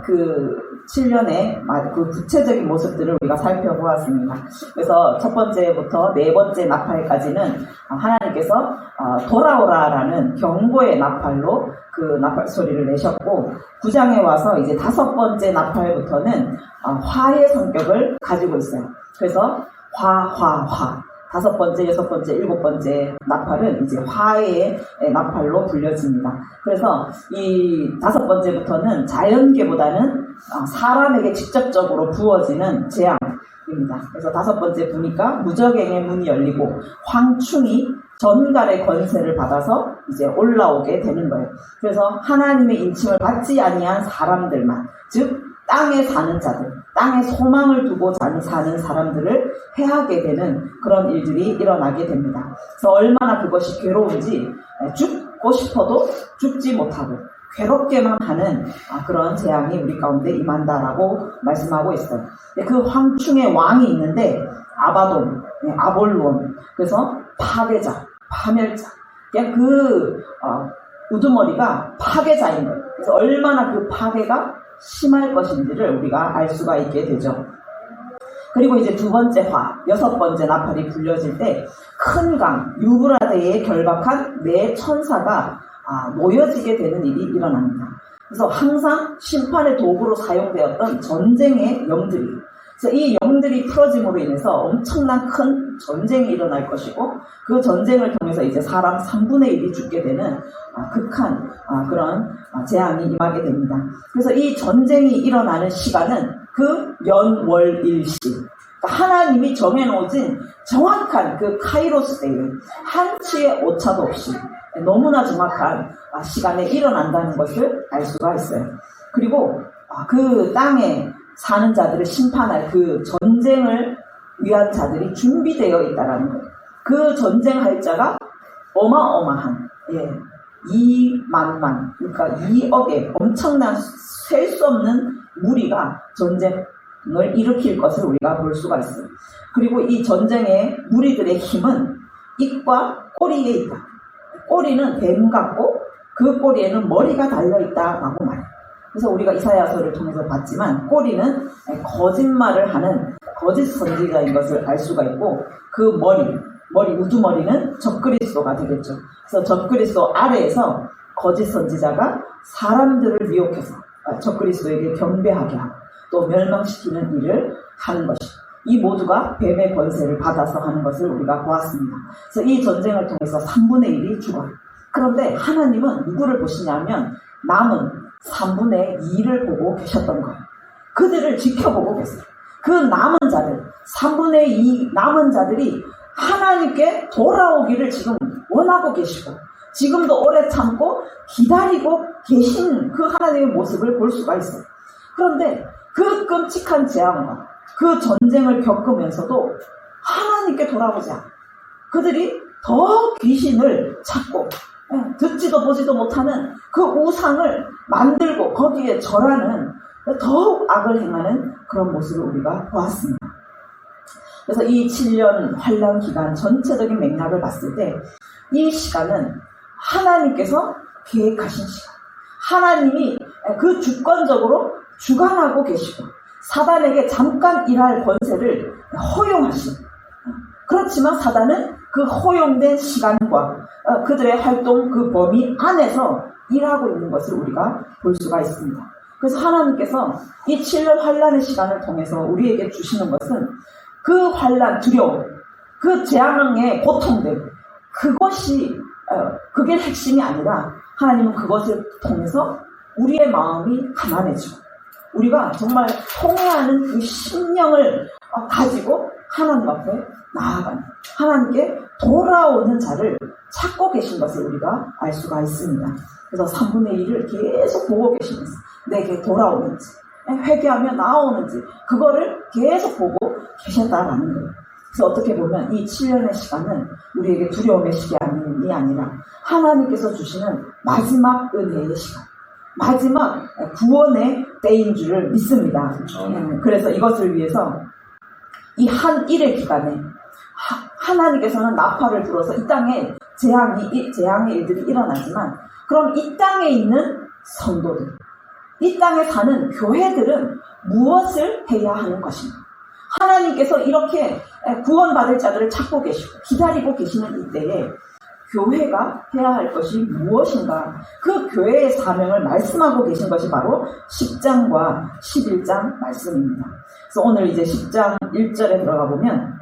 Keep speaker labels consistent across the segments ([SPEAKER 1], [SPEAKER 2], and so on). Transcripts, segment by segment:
[SPEAKER 1] 그 7년의 그 구체적인 모습들을 우리가 살펴보았습니다. 그래서 첫 번째부터 네 번째 나팔까지는 하나님께서 돌아오라라는 경고의 나팔로 그 나팔 소리를 내셨고, 9장에 와서 이제 다섯 번째 나팔부터는 화의 성격을 가지고 있어요. 그래서 화 다섯 번째, 여섯 번째, 일곱 번째 나팔은 이제 화의 나팔로 불려집니다. 그래서 이 다섯 번째부터는 자연계보다는 사람에게 직접적으로 부어지는 재앙입니다. 그래서 다섯 번째 보니까 무적행의 문이 열리고 황충이 전갈의 권세를 받아서 이제 올라오게 되는 거예요. 그래서 하나님의 인침을 받지 아니한 사람들만, 즉 땅에 사는 자들, 땅에 소망을 두고 사는 사람들을 해하게 되는 그런 일들이 일어나게 됩니다. 그래서 얼마나 그것이 괴로운지, 죽고 싶어도 죽지 못하고 괴롭게만 하는 그런 재앙이 우리 가운데 임한다라고 말씀하고 있어요. 그 황충의 왕이 있는데 아바돈, 아볼론, 그래서 파괴자, 파멸자, 그냥 그 우두머리가 파괴자인 거예요. 그래서 얼마나 그 파괴가 심할 것인지를 우리가 알 수가 있게 되죠. 그리고 이제 두 번째 여섯 번째 나팔이 불려질 때 큰 강, 유브라데에 결박한 네 천사가 모여지게 되는 일이 일어납니다. 그래서 항상 심판의 도구로 사용되었던 전쟁의 영들이, 그래서 이 영들이 풀어짐으로 인해서 엄청난 큰 전쟁이 일어날 것이고, 그 전쟁을 통해서 이제 사람 3분의 1이 죽게 되는 극한 그런 재앙이 임하게 됩니다. 그래서 이 전쟁이 일어나는 시간은 그 연월일시, 그러니까 하나님이 정해놓은 정확한 그 카이로스 때에 한치의 오차도 없이 너무나 정확한 시간에 일어난다는 것을 알 수가 있어요. 그리고 그 땅에 사는 자들을 심판할 그 전쟁을 위한 자들이 준비되어 있다라는 거예요. 그 전쟁할 자가 어마어마한 2만만, 그러니까 2억의 엄청난 셀 수 없는 무리가 전쟁을 일으킬 것을 우리가 볼 수가 있어요. 그리고 이 전쟁의 무리들의 힘은 입과 꼬리에 있다. 꼬리는 뱀 같고 그 꼬리에는 머리가 달려있다라고 말해요. 그래서 우리가 이사야서를 통해서 봤지만 꼬리는 거짓말을 하는 거짓 선지자인 것을 알 수가 있고, 그 머리 우두머리는 적그리스도가 되겠죠. 그래서 적그리스도 아래에서 거짓 선지자가 사람들을 미혹해서 적그리스도에게 경배하게 하고 또 멸망시키는 일을 하는 것이죠. 이 모두가 뱀의 권세를 받아서 하는 것을 우리가 보았습니다. 그래서 이 전쟁을 통해서 3분의 1이 죽어요. 그런데 하나님은 누구를 보시냐면 남은 3분의 2를 보고 계셨던 거예요. 그들을 지켜보고 계세요. 그 남은 자들, 3분의 2 남은 자들이 하나님께 돌아오기를 지금 원하고 계시고, 지금도 오래 참고 기다리고 계신 그 하나님의 모습을 볼 수가 있어요. 그런데 그 끔찍한 재앙과 그 전쟁을 겪으면서도 하나님께 돌아오지 않아요. 그들이 더 귀신을 찾고 듣지도 보지도 못하는 그 우상을 만들고 거기에 절하는 더욱 악을 행하는 그런 모습을 우리가 보았습니다. 그래서 이 7년 환란 기간 전체적인 맥락을 봤을 때 이 시간은 하나님께서 계획하신 시간, 하나님이 그 주권적으로 주관하고 계시고 사단에게 잠깐 일할 권세를 허용하신, 그렇지만 사단은 그 허용된 시간과 그들의 활동 그 범위 안에서 일하고 있는 것을 우리가 볼 수가 있습니다. 그래서 하나님께서 이 7년 환란의 시간을 통해서 우리에게 주시는 것은 그 환란, 두려움, 그 재앙의 고통들, 그게 핵심이 아니라 하나님은 그것을 통해서 우리의 마음이 가난해지고 우리가 정말 통회하는 그 심령을 가지고 하나님 앞에 나아가는, 하나님께 돌아오는 자를 찾고 계신 것을 우리가 알 수가 있습니다. 그래서 3분의 1을 계속 보고 계시면서 내게 돌아오는지, 회개하며 나오는지 그거를 계속 보고 계셨다라는 거예요. 그래서 어떻게 보면 이 7년의 시간은 우리에게 두려움의 시간이 아니라 하나님께서 주시는 마지막 은혜의 시간, 마지막 구원의 때인 줄을 믿습니다. 그래서 이것을 위해서 이 한 일의 기간에 하나님께서는 나팔을 불어서 이 땅에 재앙의 일들이 일어나지만, 그럼 이 땅에 있는 성도들, 이 땅에 사는 교회들은 무엇을 해야 하는 것인가? 하나님께서 이렇게 구원받을 자들을 찾고 계시고 기다리고 계시는 이때에 교회가 해야 할 것이 무엇인가? 그 교회의 사명을 말씀하고 계신 것이 바로 10장과 11장 말씀입니다. 그래서 오늘 이제 10장 1절에 들어가 보면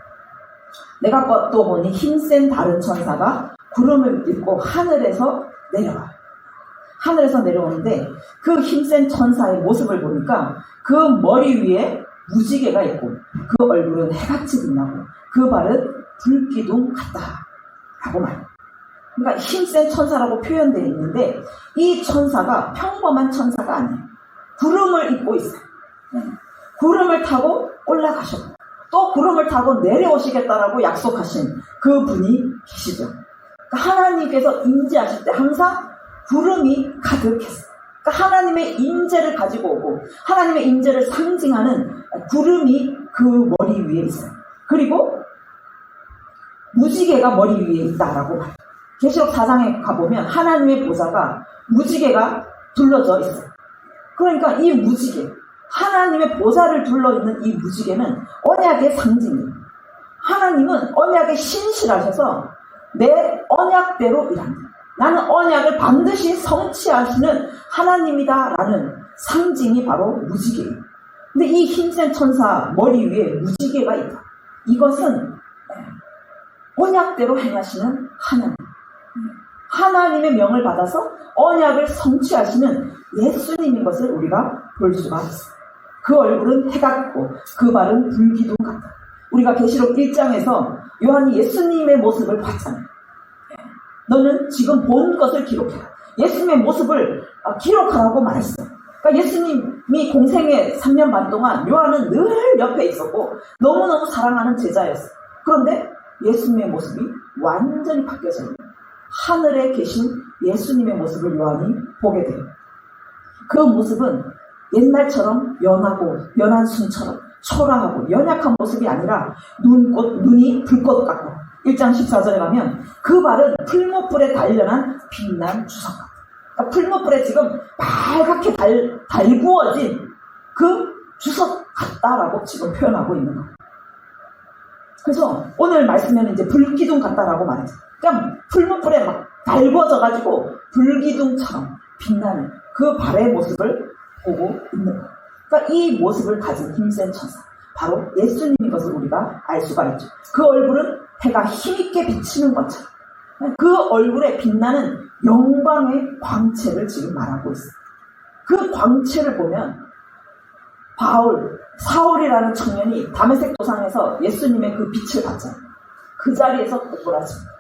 [SPEAKER 1] 내가 또 보니 힘센 다른 천사가 구름을 입고 하늘에서 내려와. 하늘에서 내려오는데 그 힘센 천사의 모습을 보니까 그 머리 위에 무지개가 있고 그 얼굴은 해같이 빛나고 그 발은 불기둥 같다라고 말합니다. 그러니까 힘센 천사라고 표현되어 있는데 이 천사가 평범한 천사가 아니에요. 구름을 입고 있어요. 구름을 타고 올라가셨고 또 구름을 타고 내려오시겠다라고 약속하신 그 분이 계시죠. 그러니까 하나님께서 임재하실 때 항상 구름이 가득했어요. 그러니까 하나님의 임재를 가지고 오고 하나님의 임재를 상징하는 구름이 그 머리 위에 있어요. 그리고 무지개가 머리 위에 있다라고 말해요. 계시록 4장에 가보면 하나님의 보좌가 무지개가 둘러져 있어요. 그러니까 이 무지개, 하나님의 보좌를 둘러있는 이 무지개는 언약의 상징이에요. 하나님은 언약에 신실하셔서 내 언약대로 일합니다. 나는 언약을 반드시 성취하시는 하나님이다라는 상징이 바로 무지개예요. 근데 이 힘센 천사 머리 위에 무지개가 있다. 이것은 언약대로 행하시는 하나님. 하나님의 명을 받아서 언약을 성취하시는 예수님인 것을 우리가 볼 수가 있어요. 그 얼굴은 해 같고 그 발은 불기둥 같다. 우리가 계시록 1장에서 요한이 예수님의 모습을 봤잖아요. 너는 지금 본 것을 기록해라. 예수님의 모습을 기록하라고 말했어요. 그러니까 예수님이 공생의 3년 반 동안 요한은 늘 옆에 있었고 너무너무 사랑하는 제자였어요. 그런데 예수님의 모습이 완전히 바뀌어져요. 하늘에 계신 예수님의 모습을 요한이 보게 돼요. 그 모습은 옛날처럼 연한 순처럼 초라하고 연약한 모습이 아니라 눈이 불꽃 같고 1장 14절에 가면 그 발은 풀무불에 단련한 빛난 주석 같다. 그러니까 풀무불에 지금 빨갛게 달구어진 그 주석 같다라고 지금 표현하고 있는 거예요. 그래서 오늘 말씀에는 이제 불기둥 같다라고 말했죠. 그러니까 풀무불에 막 달궈져가지고 불기둥처럼 빛나는 그 발의 모습을 보고 있는 거예요. 그러니까 이 모습을 가진 힘센 천사, 바로 예수님인 것을 우리가 알 수가 있죠. 그 얼굴은 해가 힘있게 비치는 것처럼 그 얼굴에 빛나는 영광의 광채를 지금 말하고 있어요. 그 광채를 보면 사울이라는 청년이 다메섹 도상에서 예수님의 그 빛을 봤잖아요. 그 자리에서 꼬꾸라집니다.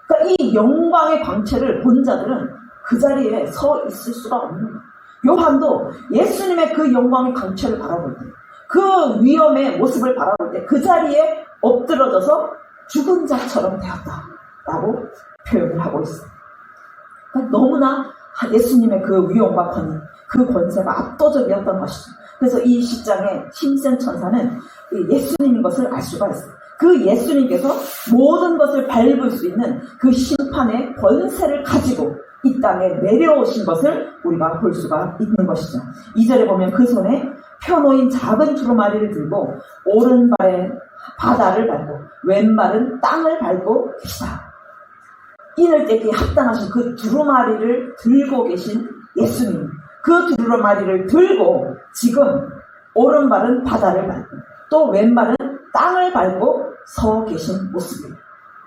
[SPEAKER 1] 그러니까 이 영광의 광채를 본 자들은 그 자리에 서 있을 수가 없는 거예요. 요한도 예수님의 그 영광의 광채를 바라볼 때, 그 위엄의 모습을 바라볼 때 그 자리에 엎드러져서 죽은 자처럼 되었다라고 표현을 하고 있어요. 그러니까 너무나 예수님의 그 위엄과 권위, 그 권세가 압도적이었던 것이죠. 그래서 이 10장의 힘센 천사는 예수님인 것을 알 수가 있어요. 그 예수님께서 모든 것을 밟을 수 있는 그 심판의 권세를 가지고 이 땅에 내려오신 것을 우리가 볼 수가 있는 것이죠. 2절에 보면 그 손에 펴놓인 작은 두루마리를 들고 오른발에 바다를 밟고 왼발은 땅을 밟고 계시다. 이늘때기에 합당하신 그 두루마리를 들고 계신 예수님, 그 두루마리를 들고 지금 오른발은 바다를 밟고 또 왼발은 땅을 밟고 서 계신 모습이에요.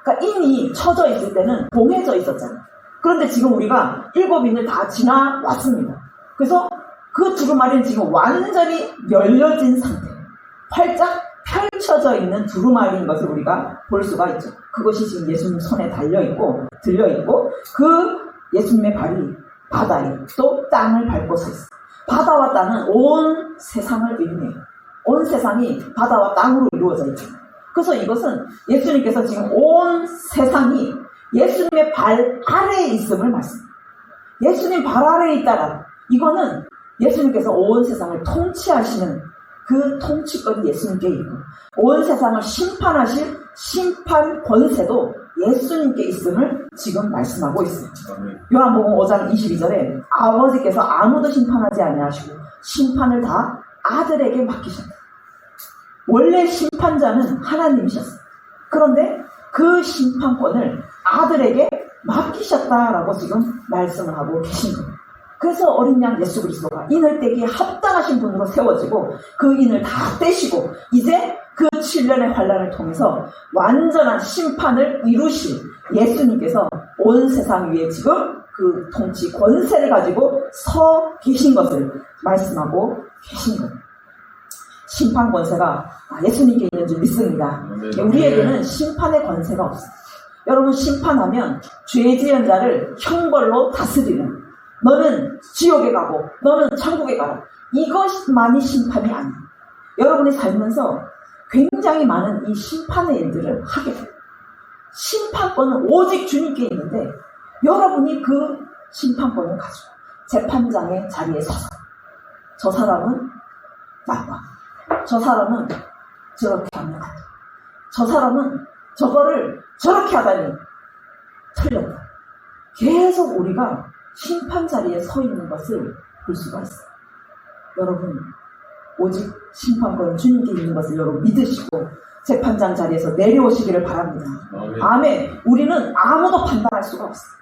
[SPEAKER 1] 그러니까 인이 쳐져 있을 때는 봉해져 있었잖아요. 그런데 지금 우리가 7인을 다 지나왔습니다. 그래서 그 두루마리는 지금 완전히 열려진 상태예요. 활짝 펼쳐져 있는 두루마리인 것을 우리가 볼 수가 있죠. 그것이 지금 예수님 손에 달려있고 들려있고 그 예수님의 발이 바다에 또 땅을 밟고 서 있어요. 바다와 땅은 온 세상을 의미해요. 온 세상이 바다와 땅으로 이루어져 있죠. 그래서 이것은 예수님께서 지금 온 세상이 예수님의 발 아래에 있음을 말씀합니다. 예수님 발 아래에 있다라. 이거는 예수님께서 온 세상을 통치하시는 그 통치권이 예수님께 있고 온 세상을 심판하실 심판 권세도 예수님께 있음을 지금 말씀하고 있어요.
[SPEAKER 2] 아멘.
[SPEAKER 1] 요한복음 5장 22절에 아버지께서 아무도 심판하지 아니하시고 심판을 다 아들에게 맡기셨다. 원래 심판자는 하나님이셨어요. 그런데 그 심판권을 아들에게 맡기셨다라고 지금 말씀을 하고 계신 거예요. 그래서 어린 양 예수 그리스도가 인을 떼기에 합당하신 분으로 세워지고 그 인을 다 떼시고 이제 그 7년의 환란을 통해서 완전한 심판을 이루신 예수님께서 온 세상 위에 지금 그 통치 권세를 가지고 서 계신 것을 말씀하고 계신 거예요. 심판 권세가 예수님께 있는 줄 믿습니다. 우리에게는 심판의 권세가 없어요. 여러분, 심판하면 죄 지은 자를 형벌로 다스리는, 너는 지옥에 가고 너는 천국에 가라, 이것만이 심판이 아니에요. 여러분이 살면서 굉장히 많은 이 심판의 일들을 하게 돼요. 심판권은 오직 주님께 있는데 여러분이 그 심판권을 가지고 재판장의 자리에 서서 저 사람은 나빠, 저 사람은 저렇게 하면 안 돼, 저 사람은 저거를 저렇게 하다니 틀렸다, 계속 우리가 심판 자리에 서 있는 것을 볼 수가 있어요. 여러분, 오직 심판권은 주님께 있는 것을 여러분 믿으시고 재판장 자리에서 내려오시기를 바랍니다. 아멘. 우리는 아무도 판단할 수가 없어요.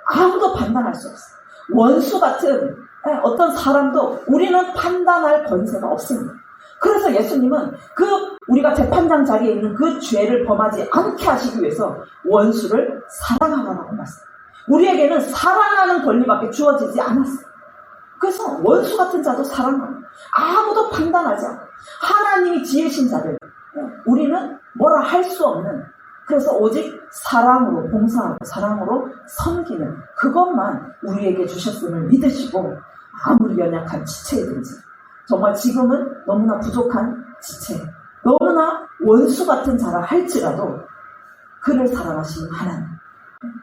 [SPEAKER 1] 아무도 판단할 수 없어요. 원수 같은 어떤 사람도 우리는 판단할 권세가 없습니다. 그래서 예수님은 우리가 재판장 자리에 있는 그 죄를 범하지 않게 하시기 위해서 원수를 사랑하라고 말씀합니다. 우리에게는 사랑하는 권리밖에 주어지지 않았어요. 그래서 원수 같은 자도 사랑합니다. 아무도 판단하지 않고 하나님이 지으신 자들, 우리는 뭐라 할 수 없는, 그래서 오직 사랑으로 봉사하고 사랑으로 섬기는 그것만 우리에게 주셨음을 믿으시고, 아무리 연약한 지체이든지 정말 지금은 너무나 부족한 지체, 너무나 원수 같은 자라 할지라도 그를 사랑하시는 하나님,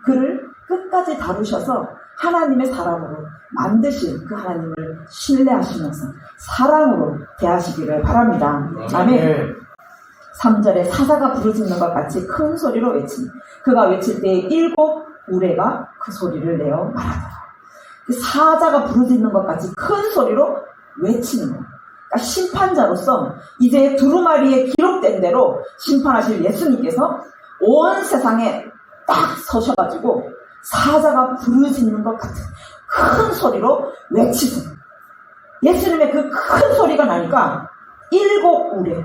[SPEAKER 1] 그를 끝까지 다루셔서 하나님의 사람으로 만드신 그 하나님을 신뢰하시면서 사랑으로 대하시기를 바랍니다. 아멘. 3절에 사자가 부르짖는 것 같이 큰 소리로 외치니 그가 외칠 때에 7 우레가 그 소리를 내어 말하더라. 사자가 부르짖는 것 같이 큰 소리로 외치는 거예요. 그러니까 심판자로서 이제 두루마리에 기록된 대로 심판하실 예수님께서 온 세상에 딱 서셔가지고 사자가 부르짖는 것 같은 큰 소리로 외치세요. 예수님의 그 큰 소리가 나니까 7 우레,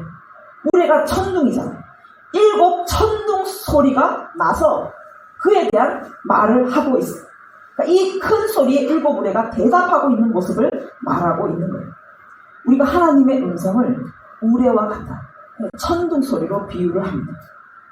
[SPEAKER 1] 우레가 천둥이잖아요. 7 천둥 소리가 나서 그에 대한 말을 하고 있어요. 그러니까 이 큰 소리에 7 우레가 대답하고 있는 모습을 말하고 있는 거예요. 우리가 하나님의 음성을 우레와 같다, 천둥 소리로 비유를 합니다.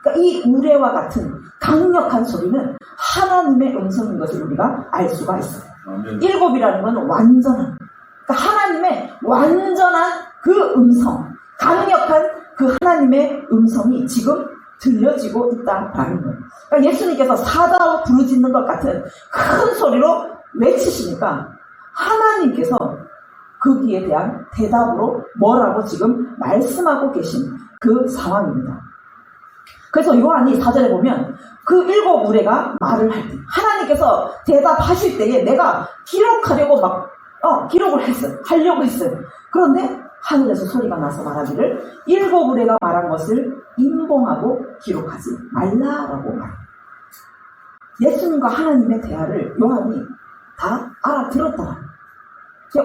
[SPEAKER 1] 그러니까 이 우레와 같은 강력한 소리는 하나님의 음성인 것을 우리가 알 수가 있어요. 7이라는 건 완전한, 그러니까 하나님의 완전한 그 음성, 강력한 그 하나님의 음성이 지금 들려지고 있다라는 거예요. 그러니까 예수님께서 사자와 부르짖는 것 같은 큰 소리로 외치시니까 하나님께서 거기에 대한 대답으로 뭐라고 지금 말씀하고 계신 그 상황입니다. 그래서 요한이 4절에 보면 그 7 우레가 말을 할 때, 하나님께서 대답하실 때에 내가 기록하려고 기록을 하려고 했어요. 그런데 하늘에서 소리가 나서 말하기를 7 우레가 말한 것을 인봉하고 기록하지 말라라고 말합니다. 예수님과 하나님의 대화를 요한이 다 알아들었다.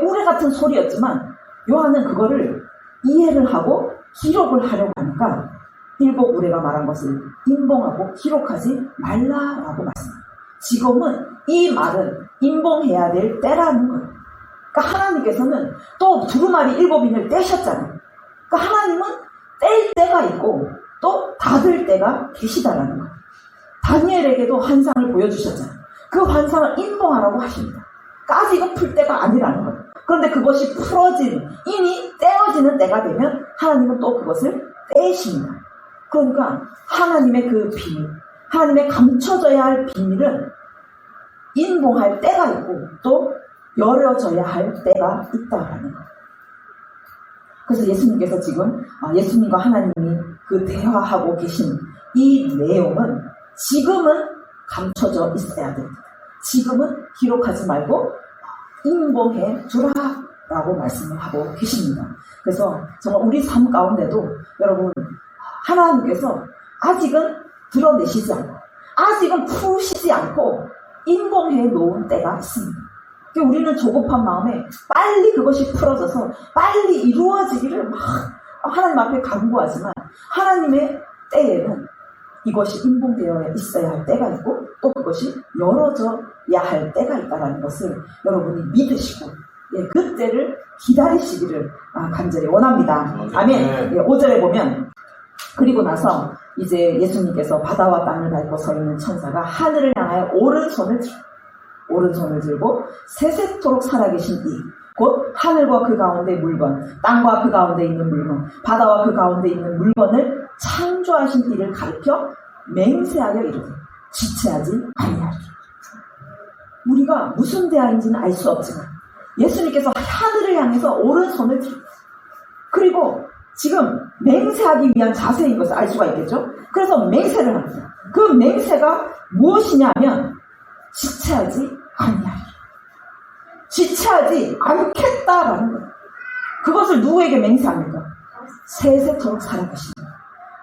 [SPEAKER 1] 우레 같은 소리였지만 요한은 그거를 이해를 하고 기록을 하려고 하니까 7 우레가 말한 것을 인봉하고 기록하지 말라라고 말씀합니다. 지금은 이 말은 인봉해야 될 때라는 거예요. 그러니까 하나님께서는 또 두루마리 7인을 떼셨잖아요. 그러니까 하나님은 뗄 때가 있고 또 닫을 때가 계시다라는 거예요. 다니엘에게도 환상을 보여주셨잖아요. 그 환상을 인봉하라고 하십니다. 그러니까 아직은 풀 때가 아니라는 거예요. 그런데 그것이 풀어진, 이미 떼어지는 때가 되면 하나님은 또 그것을 떼십니다. 그러니까 하나님의 그 비밀, 하나님의 감춰져야 할 비밀은 인봉할 때가 있고 또 열어져야 할 때가 있다라는 거예요. 그래서 예수님께서 지금 예수님과 하나님이 그 대화하고 계신 이 내용은 지금은 감춰져 있어야 됩니다. 지금은 기록하지 말고 인봉해 주라라고 말씀을 하고 계십니다. 그래서 정말 우리 삶 가운데도 여러분 하나님께서 아직은 드러내시지 않고 아직은 푸시지 않고 인봉해 놓은 때가 있습니다. 우리는 조급한 마음에 빨리 그것이 풀어져서 빨리 이루어지기를 막 하나님 앞에 간구하지만 하나님의 때에는 이것이 인봉되어 있어야 할 때가 있고 또 그것이 열어져야 할 때가 있다는 것을 여러분이 믿으시고 그 때를 기다리시기를 간절히 원합니다. 아멘. 5절에 보면 그리고 나서 이제 예수님께서 바다와 땅을 밟고 서 있는 천사가 하늘을 향하여 오른손을 들고 세세토록 살아계신 이 곧 하늘과 그 가운데 물건, 땅과 그 가운데 있는 물건, 바다와 그 가운데 있는 물건을 창조하신 이를 가리켜 맹세하여 이르되 지체하지 아니하리라. 우리가 무슨 대하인지는 알 수 없지만 예수님께서 하늘을 향해서 오른손을 들고 그리고 지금 맹세하기 위한 자세인 것을 알 수가 있겠죠. 그래서 맹세를 합니다. 그 맹세가 무엇이냐면 지체하지 아니하리라. 지체하지 않겠다라는 거예요. 그것을 누구에게 맹세합니까? 세세토록 살아계십니다.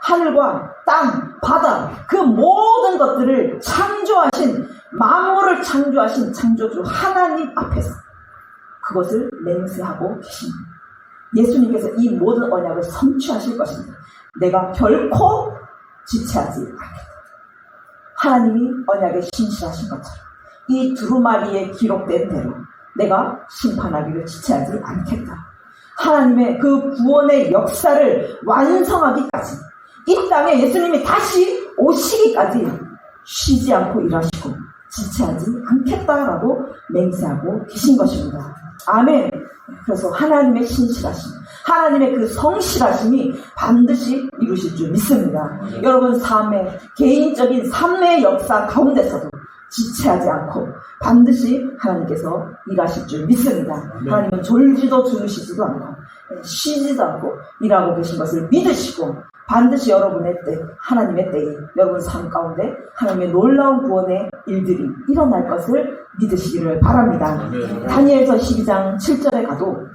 [SPEAKER 1] 하늘과 땅, 바다 그 모든 것들을 창조하신 만물을 창조하신 창조주 하나님 앞에서 그것을 맹세하고 계십니다. 예수님께서 이 모든 언약을 성취하실 것입니다. 내가 결코 지체하지 않겠다. 하나님이 언약에 신실하신 것처럼 이 두루마리에 기록된 대로 내가 심판하기를 지체하지 않겠다. 하나님의 그 구원의 역사를 완성하기까지 이 땅에 예수님이 다시 오시기까지 쉬지 않고 일하시고 지체하지 않겠다라고 맹세하고 계신 것입니다. 아멘. 그래서 하나님의 신실하심, 하나님의 그 성실하심이 반드시 이루실 줄 믿습니다. 여러분 삶의 개인적인 삶의 역사 가운데서도 지체하지 않고 반드시 하나님께서 일하실 줄 믿습니다. 하나님은 졸지도 주무시지도 않고 쉬지도 않고 일하고 계신 것을 믿으시고 반드시 여러분의 때, 하나님의 때에 여러분 삶 가운데 하나님의 놀라운 구원의 일들이 일어날 것을 믿으시기를 바랍니다. 다니엘서 12장 7절에 가도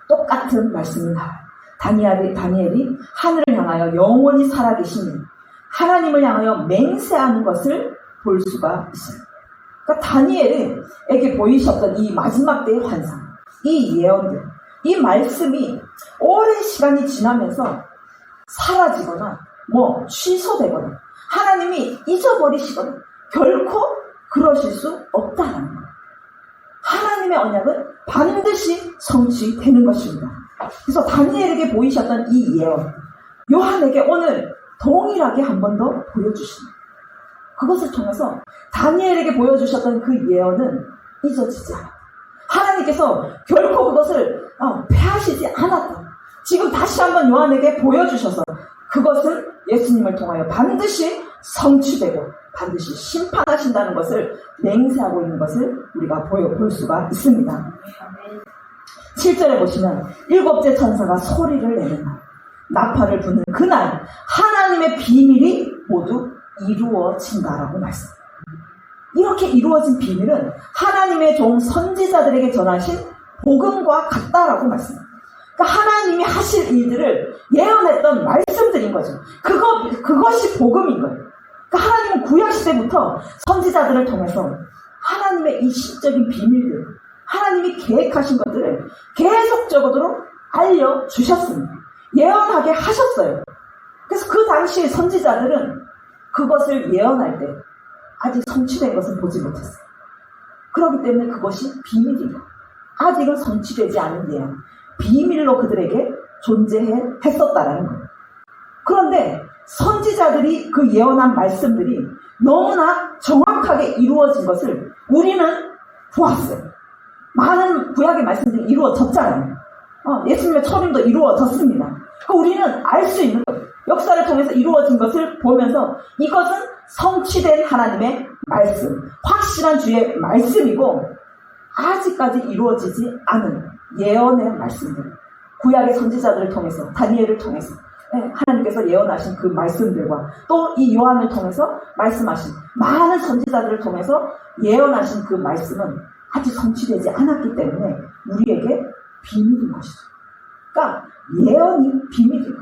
[SPEAKER 1] 똑같은 말씀이 나와요. 다니엘이 하늘을 향하여 영원히 살아계시는 하나님을 향하여 맹세하는 것을 볼 수가 있어요. 그러니까 다니엘에게 보이셨던 이 마지막 때의 환상, 이 예언들, 이 말씀이 오랜 시간이 지나면서 사라지거나 취소되거나 하나님이 잊어버리시거나 결코 그러실 수 없다는 거예요. 하나님의 언약은 반드시 성취되는 것입니다. 그래서 다니엘에게 보이셨던 이 예언, 요한에게 오늘 동일하게 한 번 더 보여주십니다. 그것을 통해서 다니엘에게 보여주셨던 그 예언은 잊어지지 않았다. 하나님께서 결코 그것을 폐하시지 않았다. 지금 다시 한번 요한에게 보여주셔서 그것을 예수님을 통하여 반드시 성취되고 반드시 심판하신다는 것을 맹세하고 있는 것을 우리가 볼 수가 있습니다. 7절에 보시면 일곱째 천사가 소리를 내는 날, 나팔을 부는 그날 하나님의 비밀이 모두 이루어진다라고 말씀합니다. 이렇게 이루어진 비밀은 하나님의 종 선지자들에게 전하신 복음과 같다라고 말씀합니다. 그러니까 하나님이 하실 일들을 예언했던 말씀들인 거죠. 그것이 복음인 거예요. 그러니까 하나님은 구약시대부터 선지자들을 통해서 하나님의 이 시적인 비밀들, 하나님이 계획하신 것들을 계속적으로 알려주셨습니다. 예언하게 하셨어요. 그래서 그 당시 선지자들은 그것을 예언할 때 아직 성취된 것은 보지 못했어요. 그렇기 때문에 그것이 비밀이에요. 아직은 성취되지 않은 예언, 비밀로 그들에게 존재했었다라는 거예요. 그런데 선지자들이 그 예언한 말씀들이 너무나 정확하게 이루어진 것을 우리는 보았어요. 많은 구약의 말씀들이 이루어졌잖아요. 예수님의 초림도 이루어졌습니다. 우리는 알 수 있는 거예요. 역사를 통해서 이루어진 것을 보면서 이것은 성취된 하나님의 말씀, 확실한 주의 말씀이고 아직까지 이루어지지 않은 예언의 말씀들, 구약의 선지자들을 통해서, 다니엘을 통해서 하나님께서 예언하신 그 말씀들과 또 이 요한을 통해서 말씀하신 많은 선지자들을 통해서 예언하신 그 말씀은 아직 성취되지 않았기 때문에 우리에게 비밀인 것이죠. 그러니까 예언이 비밀이에요.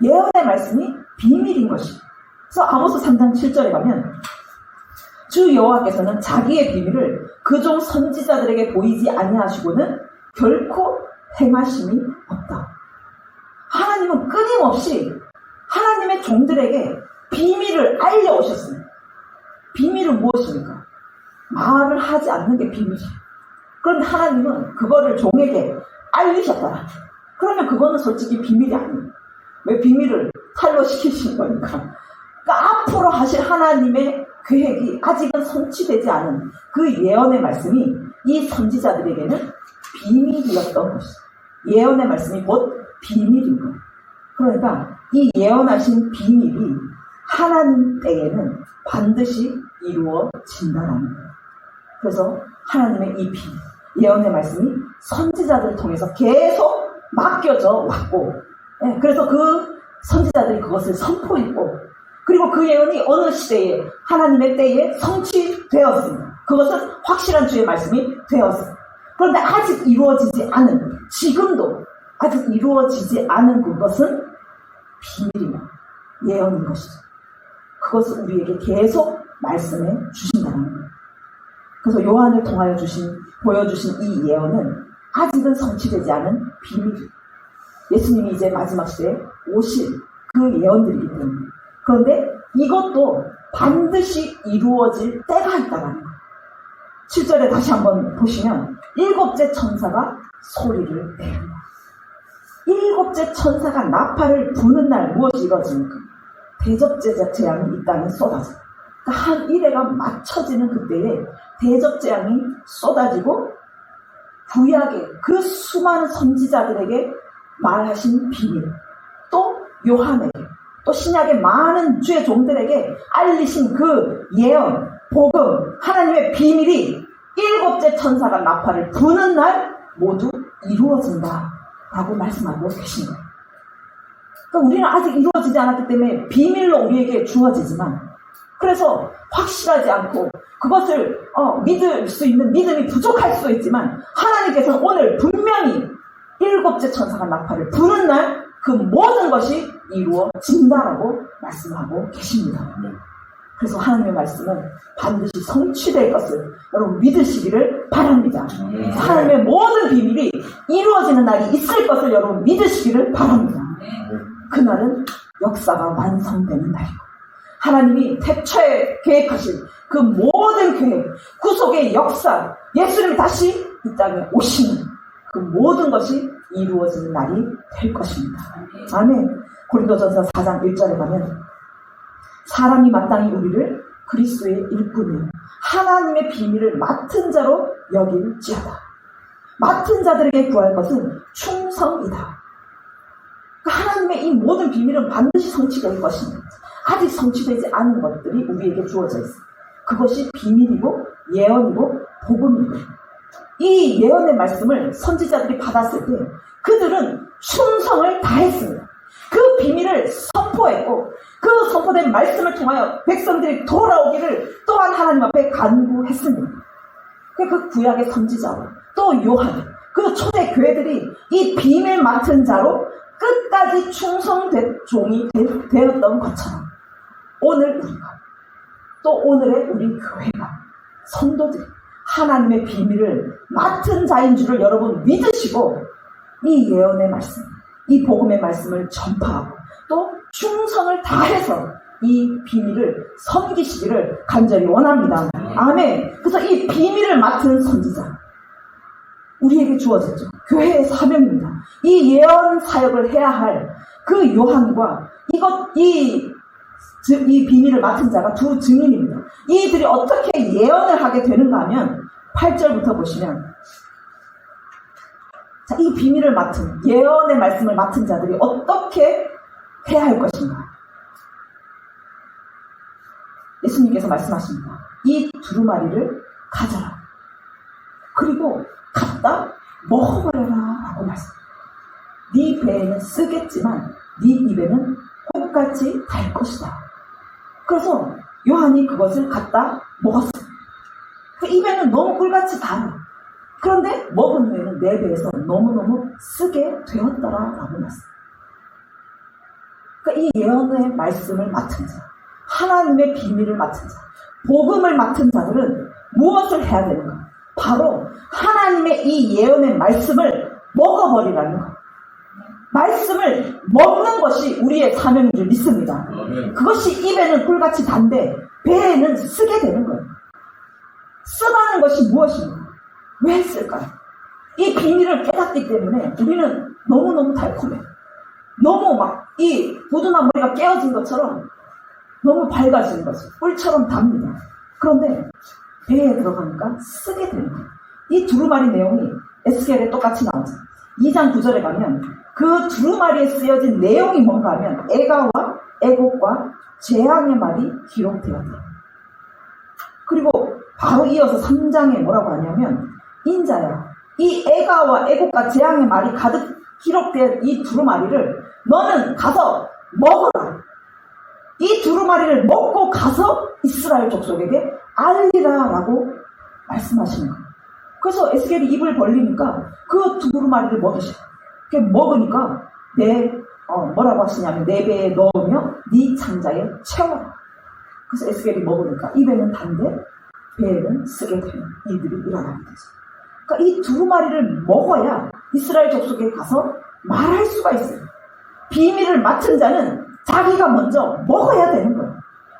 [SPEAKER 1] 예언의 말씀이 비밀인 것이에요. 그래서 아모스 3장 7절에 가면 주 여호와께서는 자기의 비밀을 그종 선지자들에게 보이지 아니하시고는 결코 행하심이 없다. 하나님은 끊임없이 하나님의 종들에게 비밀을 알려오셨습니다. 비밀은 무엇입니까? 말을 하지 않는 게 비밀이에요. 그런데 하나님은 그거를 종에게 알리셨다. 그러면 그거는 솔직히 비밀이 아니에요. 왜 비밀을 탈로 시키신 거니까. 그러니까 앞으로 하실 하나님의 계획이 아직은 성취되지 않은 그 예언의 말씀이 이 선지자들에게는 비밀이었던 것이죠. 예언의 말씀이 곧 비밀인 거예요. 그러니까 이 예언하신 비밀이 하나님 때에는 반드시 이루어진다라는 거예요. 그래서 하나님의 이 비밀, 예언의 말씀이 선지자들을 통해서 계속 맡겨져 왔고, 그래서 그 선지자들이 그것을 선포했고, 그리고 그 예언이 어느 시대에 하나님의 때에 성취되었습니다. 그것은 확실한 주의 말씀이 되었습니다. 그런데 아직 이루어지지 않은, 지금도 아직 이루어지지 않은 그것은 비밀이며 예언인 것이죠. 그것을 우리에게 계속 말씀해 주신다는 거예요. 그래서 요한을 통하여 보여주신 이 예언은 아직은 성취되지 않은 비밀이에요. 예수님이 이제 마지막 시대에 오실 그 예언들이기 때문에. 그런데 이것도 반드시 이루어질 때가 있다는 거예요. 7절에 다시 한번 보시면 일곱째 천사가 소리를 내는다. 일곱째 천사가 나팔을 부는 날 무엇이 이루어집니까? 대접재 재앙이 이 땅에 쏟아져. 그러니까 한 일회가 맞춰지는 그때에 대접재앙이 쏟아지고 구약의 그 수많은 선지자들에게 말하신 비밀, 또 요한에게, 또 신약의 많은 주의 종들에게 알리신 그 예언, 복음, 하나님의 비밀이 일곱째 천사가 나팔을 부는 날 모두 이루어진다라고 말씀하고 계신 거예요. 그러니까 우리는 아직 이루어지지 않았기 때문에 비밀로 우리에게 주어지지만, 그래서 확실하지 않고 그것을 믿을 수 있는 믿음이 부족할 수 있지만, 하나님께서는 오늘 분명히 일곱째 천사가 나팔을 부는 날 그 모든 것이 이루어진다라고 말씀하고 계십니다. 그래서 하나님의 말씀은 반드시 성취될 것을 여러분 믿으시기를 바랍니다. 하나님의 모든 비밀이 이루어지는 날이 있을 것을 여러분 믿으시기를 바랍니다. 그날은 역사가 완성되는 날이고, 하나님이 태초에 계획하신 그 모든 계획, 구속의 역사, 예수님이 다시 이 땅에 오시는 그 모든 것이 이루어지는 날이 될 것입니다. 아멘. 고린도전서 4장 1절에 가면 사람이 마땅히 우리를 그리스도의 일꾼이요 하나님의 비밀을 맡은 자로 여길지어다. 맡은 자들에게 구할 것은 충성이다. 그러니까 하나님의 이 모든 비밀은 반드시 성취될 것입니다. 아직 성취되지 않은 것들이 우리에게 주어져 있습니다. 그것이 비밀이고 예언이고 복음이고, 이 예언의 말씀을 선지자들이 받았을 때 그들은 충성을 다했습니다. 그 비밀을 선포했고, 그 선포된 말씀을 통하여 백성들이 돌아오기를 또한 하나님 앞에 간구했습니다. 그 구약의 선지자와 또 요한, 그 초대 교회들이 이 비밀 맡은 자로 끝까지 충성된 종이 되었던 것처럼, 오늘 우리가, 또 오늘의 우리 교회가, 성도들이 하나님의 비밀을 맡은 자인 줄을 여러분 믿으시고, 이 예언의 말씀, 이 복음의 말씀을 전파하고 또 충성을 다해서 이 비밀을 섬기시기를 간절히 원합니다. 아멘. 그래서 이 비밀을 맡은 선지자, 우리에게 주어졌죠. 교회의 사명입니다. 이 예언 사역을 해야 할 그 요한과 이 비밀을 맡은 자가 두 증인입니다. 이들이 어떻게 예언을 하게 되는가 하면 8절부터 보시면, 자, 이 비밀을 맡은, 예언의 말씀을 맡은 자들이 어떻게 해야 할 것인가. 예수님께서 말씀하십니다. 이 두루마리를 가져라. 그리고 갖다 먹어버려라 라고 말씀합니다. 네 배에는 쓰겠지만 네 입에는 꿀같이 달 것이다. 그래서 요한이 그것을 갖다 먹었어. 그 입에는 너무 꿀같이 달아. 그런데 먹은 후에는 내 배에서 너무너무 쓰게 되었더라라고 말씀. 그러니까 이 예언의 말씀을 맡은 자, 하나님의 비밀을 맡은 자, 복음을 맡은 자들은 무엇을 해야 되는가? 바로 하나님의 이 예언의 말씀을 먹어버리라는 것. 말씀을 먹는 것이 우리의 사명인 줄 믿습니다. 그것이 입에는 꿀같이 단데 배에는 쓰게 되는 거예요. 쓰다는 것이 무엇인가? 왜 쓸까요? 이 비밀을 깨닫기 때문에 우리는 너무너무 달콤해. 너무 막 이 부두나 머리가 깨어진 것처럼 너무 밝아지는 거지. 꿀처럼 답니다. 그런데 배에 들어가니까 쓰게 되는 거예요. 이 두루마리 내용이 에스겔에 똑같이 나오죠. 2장 9절에 가면 그 두루마리에 쓰여진 내용이 뭔가 하면 애가와 애곡과 재앙의 말이 기록되었다. 그리고 바로 이어서 3장에 뭐라고 하냐면 인자야, 이 애가와 애곡과 재앙의 말이 가득 기록된 이 두루마리를 너는 가서 먹어라. 이 두루마리를 먹고 가서 이스라엘 족속에게 알리라 라고 말씀하시는 거예요. 그래서 에스겔이 입을 벌리니까 그 두루마리를 먹이셔. 먹으니까 뭐라고 하시냐면 내 배에 넣으며 네 창자에 채워라. 그래서 에스겔이 먹으니까 입에는 단데 배에는 쓰게 되는 일들이 일어나게 되죠. 그러니까 이 두루마리를 먹어야 이스라엘 족속에 가서 말할 수가 있어요. 비밀을 맡은 자는 자기가 먼저 먹어야 되는 거예요.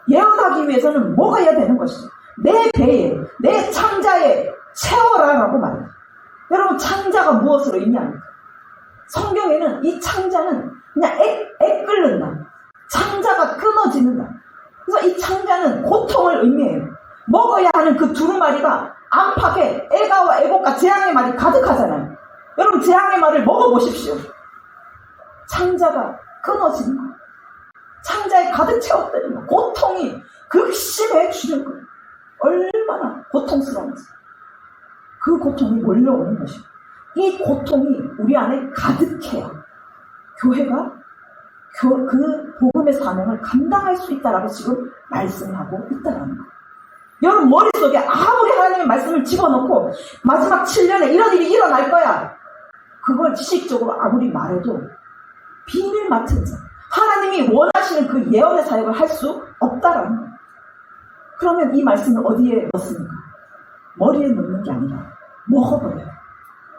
[SPEAKER 1] 예언하기 위해서는 먹어야 되는 것이죠. 내 배에, 내 창자에 채워라 라고 말해요. 여러분, 창자가 무엇으로 의미합니까? 성경에는 이 창자는 그냥 액 끓는다. 창자가 끊어지는다. 그래서 이 창자는 고통을 의미해요. 먹어야 하는 그 두루마리가 안팎에 애가와 애곡과 재앙의 말이 가득하잖아요. 여러분, 재앙의 말을 먹어보십시오. 창자가 끊어지는 거예요. 창자에 가득 채웠다는 거예요. 고통이 극심해지는 거예요. 얼마나 고통스러운지. 그 고통이 몰려오는 것이에요. 이 고통이 우리 안에 가득해야 교회가 그 복음의 사명을 감당할 수 있다라고 지금 말씀하고 있다는 거예요. 여러분 머릿속에 아무리 하나님의 말씀을 집어넣고 마지막 7년에 이런 일이 일어날 거야. 그걸 지식적으로 아무리 말해도 비밀 맡은 자, 하나님이 원하시는 그 예언의 사역을 할 수 없다라는 거예요. 그러면 이 말씀을 어디에 넣습니까? 머리에 넣는 게 아니라 먹어버려요.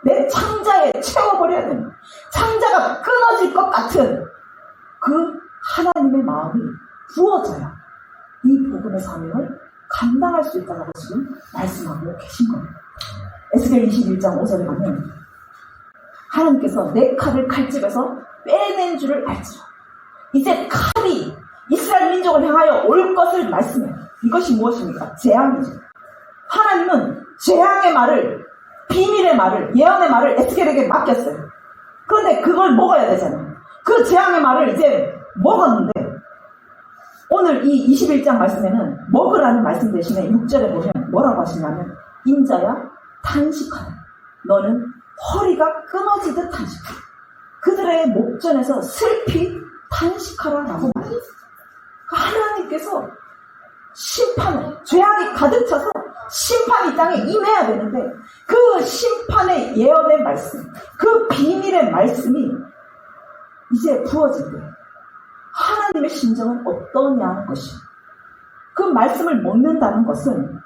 [SPEAKER 1] 내 창자에 채워버려야 됩니다. 창자가 끊어질 것 같은 그 하나님의 마음이 부어져야 이 복음의 사명을 감당할 수 있다고 지금 말씀하고 계신 겁니다. 에스겔 21장 5절에 가면 하나님께서 내 칼을 칼집에서 빼낸 줄을 알지라. 이제 칼이 이스라엘 민족을 향하여 올 것을 말씀해요. 이것이 무엇입니까? 재앙이죠. 하나님은 재앙의 말을, 비밀의 말을, 예언의 말을 에스겔에게 맡겼어요. 그런데 그걸 먹어야 되잖아요. 그 재앙의 말을 이제 먹었는데 오늘 이 21장 말씀에는 먹으라는 말씀 대신에 6절에 보면 뭐라고 하시냐면 인자야 탄식하라. 너는 허리가 끊어지듯 탄식하라. 그들의 목전에서 슬피 탄식하라 라고 말해요. 하나님께서 심판을, 죄악이 가득 차서 심판이 땅에 임해야 되는데 그 심판의 예언의 말씀, 그 비밀의 말씀이 이제 부어질 때 하나님의 심정은 어떠냐는 것이, 그 말씀을 먹는다는 것은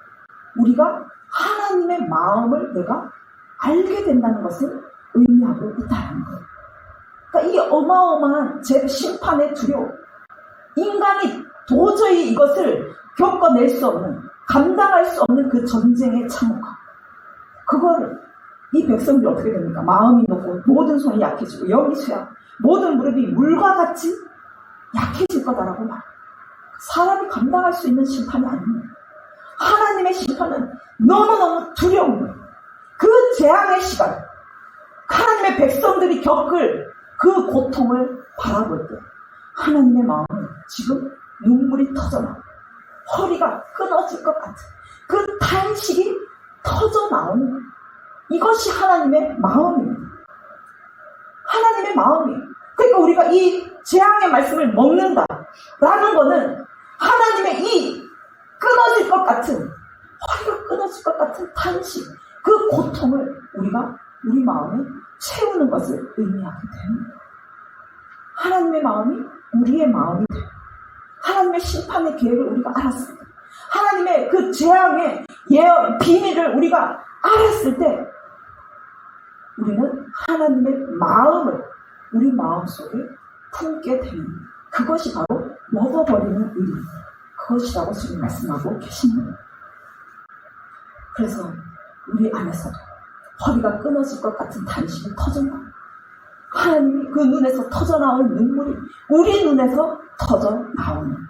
[SPEAKER 1] 우리가 하나님의 마음을 내가 알게 된다는 것을 의미하고 있다는 거예요. 그러니까 이게 어마어마한 제 심판의 두려움, 인간이 도저히 이것을 겪어낼 수 없는, 감당할 수 없는 그 전쟁의 참혹함, 그거를 이 백성들이 어떻게 됩니까? 마음이 높고 모든 손이 약해지고 영이 쇠하고 모든 무릎이 물과 같이 약해질 거다라고 말해요. 사람이 감당할 수 있는 심판이 아닙니다. 하나님의 심판은 너무너무 두려운 거예요. 그 재앙의 시간, 하나님의 백성들이 겪을 그 고통을 바라볼 때 하나님의 마음은 지금 눈물이 터져나오고 허리가 끊어질 것 같은 그 탄식이 터져나오는 거예요. 이것이 하나님의 마음입니다. 하나님의 마음이에요. 그 그러니까 우리가 이 재앙의 말씀을 먹는다라는 거는 하나님의 이 끊어질 것 같은, 허리가 끊어질 것 같은 탄식, 그 고통을 우리가 우리 마음에 채우는 것을 의미하게 됩니다. 하나님의 마음이 우리의 마음이 돼요. 하나님의 심판의 계획을 우리가 알았습니다. 하나님의 그 재앙의 예언, 비밀을 우리가 알았을 때 우리는 하나님의 마음을 우리 마음속에 품게 되는, 그것이 바로 먹어버리는 일, 그것이라고 지금 말씀하고 계십니다. 그래서 우리 안에서도 허리가 끊어질 것 같은 탄식이 터져나와요. 하나님이 그 눈에서 터져나오는 눈물이 우리 눈에서 터져나오는,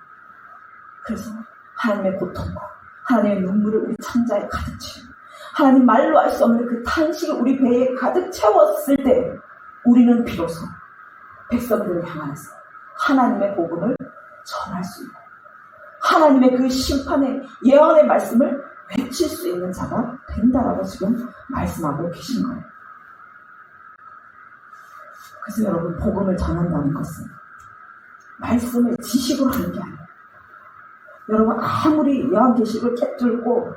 [SPEAKER 1] 그래서 하나님의 고통과 하나님의 눈물을 우리 창자에 가득 채우고 하나님 말로 할 수 없는 그 탄식을 우리 배에 가득 채웠을 때 우리는 비로소 백성들을 향해서 하나님의 복음을 전할 수 있고 하나님의 그 심판의 예언의 말씀을 외칠 수 있는 자가 된다라고 지금 말씀하고 계신 거예요. 그래서 여러분, 복음을 전한다는 것은 말씀을 지식으로 하는 게 아니에요. 여러분, 아무리 요한계시를 깨뚫고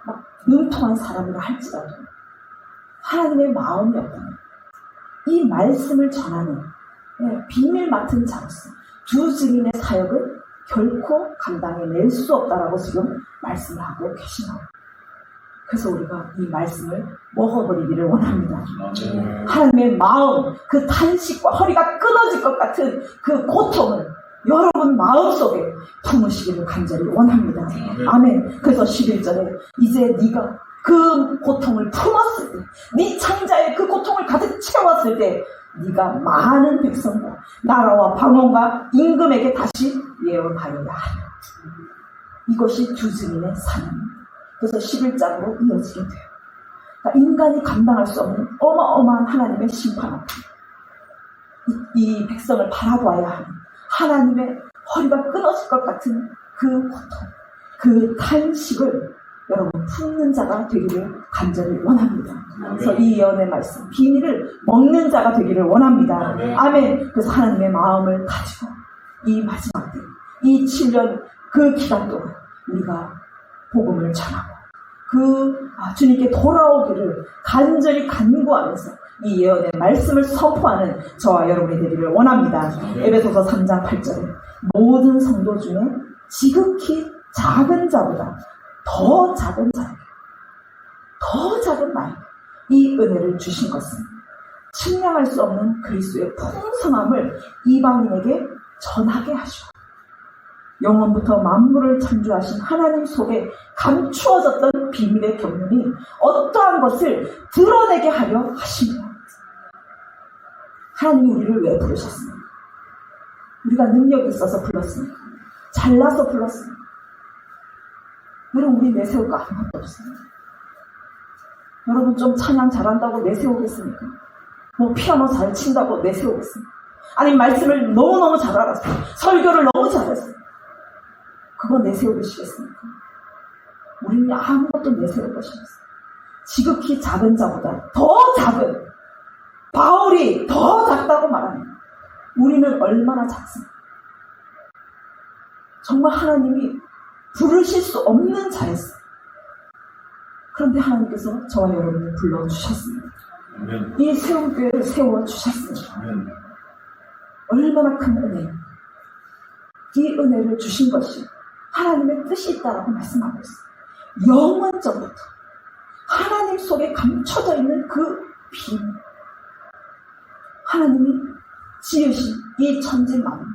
[SPEAKER 1] 막 능통한 사람이라 할지라도 하나님의 마음이 없다면 이 말씀을 전하는 비밀 맡은 자로서 두 증인의 사역을 결코 감당해낼 수 없다라고 지금 말씀을 하고 계신 거예요. 그래서 우리가 이 말씀을 먹어버리기를 원합니다. 하나님의 마음, 그 탄식과 허리가 끊어질 것 같은 그 고통을 여러분 마음속에 품으시기를 간절히 원합니다. 아멘. 그래서 11절에 이제 네가 그 고통을 품었을 때, 네 창자에 그 고통을 가득 채웠을 때 네가 많은 백성과 나라와 방언과 임금에게 다시 예언하여야 하리라. 이것이 두 증인의 사명입니다. 그래서 11장으로 이어지게 돼요. 그러니까 인간이 감당할 수 없는 어마어마한 하나님의 심판 앞에 이 백성을 바라봐야 하는 하나님의 허리가 끊어질 것 같은 그 고통, 그 탄식을 여러분 품는 자가 되기를 간절히 원합니다. 그래서 이 예언의 말씀, 비밀을 먹는 자가 되기를 원합니다. 아멘. 그래서 하나님의 마음을 가지고 이 마지막 때, 이 7년 그 기간 동안 우리가 복음을 전하고 주님께 돌아오기를 간절히 간구하면서 이 예언의 말씀을 선포하는 저와 여러분이 되기를 원합니다. 에베소서 3장 8절에 모든 성도 중에 지극히 작은 자보다 더 작은 자에게, 더 작은 나에게 이 은혜를 주신 것은 측량할 수 없는 그리스도의 풍성함을 이방인에게 전하게 하시고 영원부터 만물을 창조하신 하나님 속에 감추어졌던 비밀의 경륜이 어떠한 것을 드러내게 하려 하십니다. 하나님이 우리를 왜 부르셨습니까? 우리가 능력이 있어서 불렀습니까? 잘나서 불렀습니까? 여러분, 우리 내세울 거 아무것도 없습니다. 여러분, 좀 찬양 잘한다고 내세우겠습니까? 뭐 피아노 잘 친다고 내세우겠습니까? 아니, 말씀을 너무너무 잘 알았어요. 설교를 너무 잘했어요. 그거 내세우시겠습니까? 우리는 아무것도 내세울 것이 없어요. 지극히 작은 자보다 더 작은, 바울이 더 작다고 말합니다. 우리는 얼마나 작습니까? 정말 하나님이 부르실 수 없는 자였어요. 그런데 하나님께서 저와 여러분을 불러주셨습니다. 이 세움교회를 세워주셨습니다. 얼마나 큰 은혜입니까? 이 은혜를 주신 것이 하나님의 뜻이 있다라고 말씀하고 있어요. 영원전부터 하나님 속에 감춰져 있는 그 비밀, 하나님이 지으신 이 천지만물,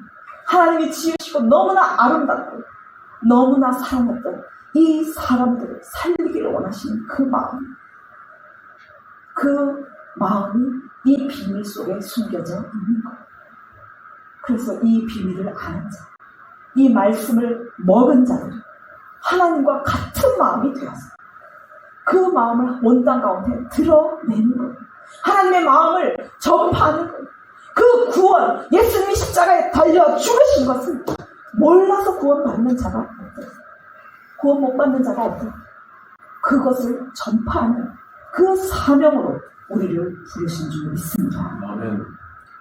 [SPEAKER 1] 하나님이 지으시고 너무나 아름답고 너무나 사랑했던 이 사람들을 살리기를 원하시는 그 마음이 이 비밀 속에 숨겨져 있는 거예요. 그래서 이 비밀을 아는 자, 이 말씀을 먹은 자들은 하나님과 같은 마음이 되어서 그 마음을 온당 가운데 드러내는 거예요. 하나님의 마음을 전파하는 거예요. 그 구원, 예수님이 십자가에 달려 죽으신 것을 몰라서 구원받는 자가 없어요. 구원 못 받는 자가 없어요. 그것을 전파하는 그 사명으로 우리를 부르신 줄 믿습니다.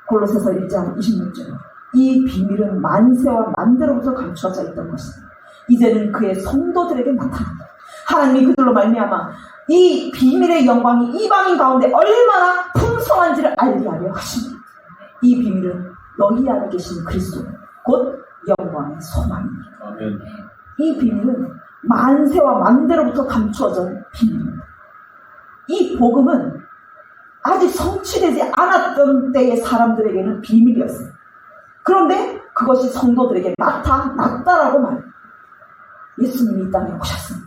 [SPEAKER 1] 골로새서 1장 26절. 이 비밀은 만세와 만대로부터 감추어져 있던 것입니다. 이제는 그의 성도들에게 나타난다. 하나님이 그들로 말미암아 이 비밀의 영광이 이방인 가운데 얼마나 풍성한지를 알게 하려 하십니다. 이 비밀은 너희 안에 계신 그리스도 곧 영광의 소망입니다.
[SPEAKER 2] 아멘.
[SPEAKER 1] 이 비밀은 만세와 만대로부터 감추어진 비밀입니다. 이 복음은 아직 성취되지 않았던 때의 사람들에게는 비밀이었어요. 그런데 그것이 성도들에게 나타났다라고 말합니다. 예수님이 이 땅에 오셨습니다.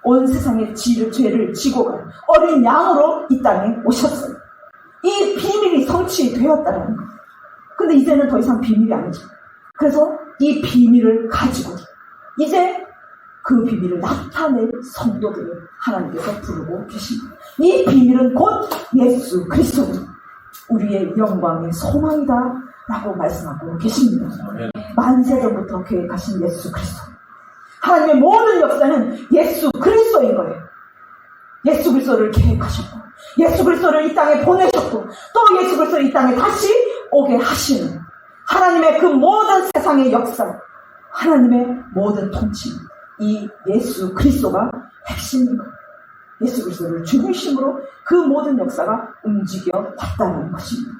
[SPEAKER 1] 온 세상의 죄를 지고 간 어린 양으로 이 땅에 오셨어요. 이 비밀이 성취되었다는 거예요. 근데 이제는 더 이상 비밀이 아니죠. 그래서 이 비밀을 가지고 이제 그 비밀을 나타낼 성도들을 하나님께서 부르고 계십니다. 이 비밀은 곧 예수 그리스도, 우리의 영광의 소망이다 라고 말씀하고 계십니다. 만세전부터 계획하신 예수 그리스도, 하나님의 모든 역사는 예수 그리스도인 거예요. 예수 그리스도를 계획하셨고, 예수 그리스도를 이 땅에 보내셨고, 또 예수 그리스도를 이 땅에 다시 오게 하시는 하나님의 그 모든 세상의 역사, 하나님의 모든 통치, 이 예수 그리스도가 핵심인 거예요. 예수 그리스도를 중심으로 그 모든 역사가 움직여 왔다는 것입니다.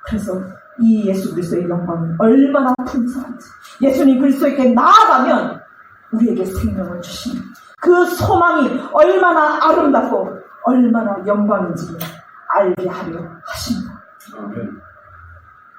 [SPEAKER 1] 그래서 이 예수 그리스도의 영광은 얼마나 풍성한지, 예수님 그리스도에게 나아가면 우리에게 생명을 주시는 그 소망이 얼마나 아름답고 얼마나 영광인지를 알게 하려 하십니다.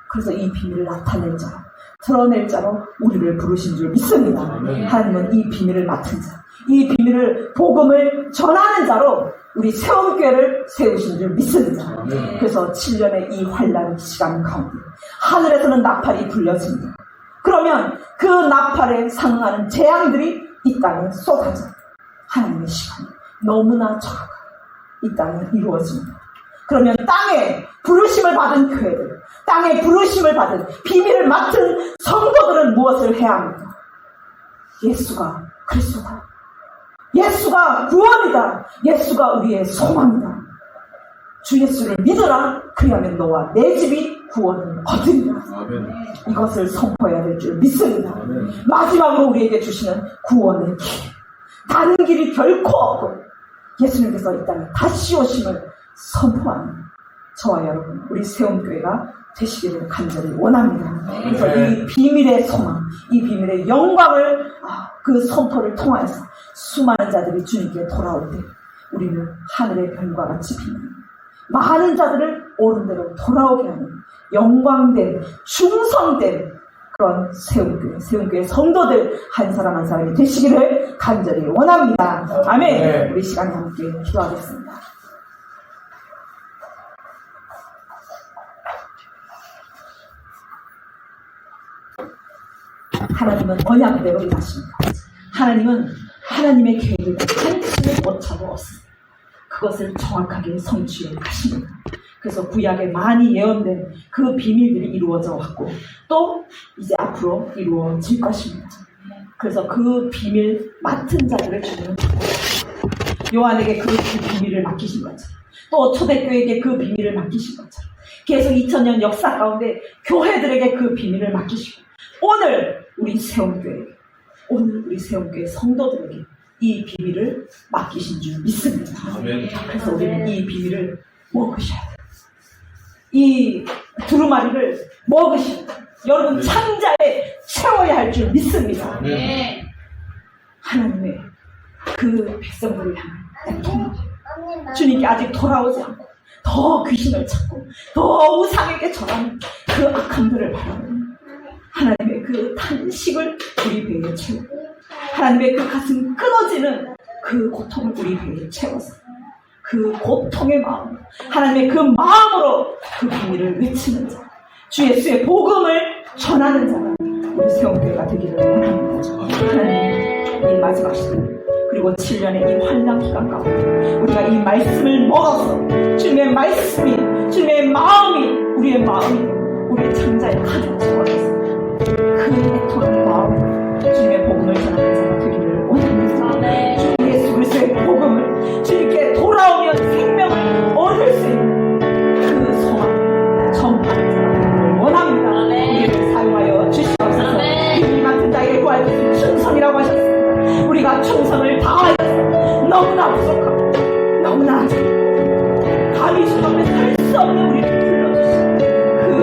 [SPEAKER 1] 그래서 이 비밀을 나타낼 자로, 드러낼 자로 우리를 부르신 줄 믿습니다. 하나님은 이 비밀을 맡은 자, 이 비밀을, 복음을 전하는 자로 우리 세움교회를 세우신 줄 믿습니다. 그래서 7년의 이 환난 시간 가운데 하늘에서는 나팔이 불려집니다. 그러면 그 나팔에 상응하는 재앙들이 이 땅에 쏟아져 하나님의 시간이 너무나 정확하게 이 땅에 이루어집니다. 그러면 땅에 부르심을 받은 교회들, 땅에 부르심을 받은 비밀을 맡은 성도들은 무엇을 해야 합니까? 예수가 그리스도다, 예수가 구원이다, 예수가 우리의 소망이다, 주 예수를 믿어라, 그리하면 너와 내 집이 구원을 얻으리라. 이것을 선포해야 될 줄 믿습니다. 마지막으로 우리에게 주시는 구원의 길, 다른 길이 결코 없고 예수님께서 이 땅에 다시 오심을 선포하는 저와 여러분, 우리 세움교회가 되시기를 간절히 원합니다. 그래서 이 비밀의 소망, 이 비밀의 영광을, 그 선포를 통하여서 수많은 자들이 주님께 돌아올 때 우리는 하늘의 별과 같이 빛나는, 많은 자들을 옳은 대로 돌아오게 하는 영광된, 충성된 그런 세움교회 성도들 한 사람 한 사람이 되시기를 간절히 원합니다. 아멘. 우리 시간에 함께 기도하겠습니다. 하나님은 언약대로 일하십니다. 하나님은 하나님의 계획을 한치를 오차도 없습니다. 그것을 정확하게 성취해 가십니다. 그래서 구약에 많이 예언된 그 비밀들이 이루어져 왔고 또 이제 앞으로 이루어질 것입니다. 그래서 그 비밀 맡은 자들을 주님은 받고 있습니다. 요한에게 그 비밀을 맡기신 것처럼, 또 초대교회에게 그 비밀을 맡기신 것처럼, 계속 2000년 역사 가운데 교회들에게 그 비밀을 맡기시고, 오늘 우리 세움교회, 오늘 우리 세움교회 성도들에게 이 비밀을 맡기신 줄 믿습니다. 그래서 우리는 이 비밀을 먹으셔야 돼요. 이 두루마리를 먹으셔야 돼요. 여러분 창자에 채워야 할 줄 믿습니다. 하나님의 그 백성들을 향한 애통, 주님께 아직 돌아오지 않고 더 귀신을 찾고 더 우상에게 절하는 그 악함들을 바라보는 하나님의 그 탄식을 우리 배에 채우고, 하나님의 그 가슴 끊어지는 그 고통을 우리 배에 채워서 그 고통의 마음, 하나님의 그 마음으로 그 비밀을 외치는 자, 주 예수의 복음을 전하는 자가 우리 세움교회가 되기를 원합니다. 하나님, 이 마지막 시간 그리고 7년의 이 환난 기간 가운데 우리가 이 말씀을 먹어서 주님의 말씀이, 주님의 마음이, 우리의 마음이 우리의 창자에 가득 채워졌습니다. 그 애통하는 마음, 주님의 복음을 전하는 자가 되기를 원합니다. 주 예수 그리스도의 복음을, 주님께 돌아오면 생명을 얻을 수 있는 그 소망, 너무나 부족하고 너무나 감히 주 앞에 설 수 없는 우리를 불러주신 그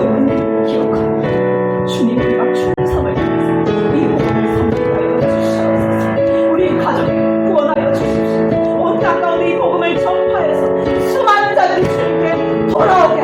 [SPEAKER 1] 은혜를 기억하며 주님 우리가 충성을 다해서 이 복음을 선포하여 주시옵소서. 우리 가족을 구원하여 주십시오. 온 땅 가운데 이 복음을 전파해서 수많은 자들이 주님께 돌아오게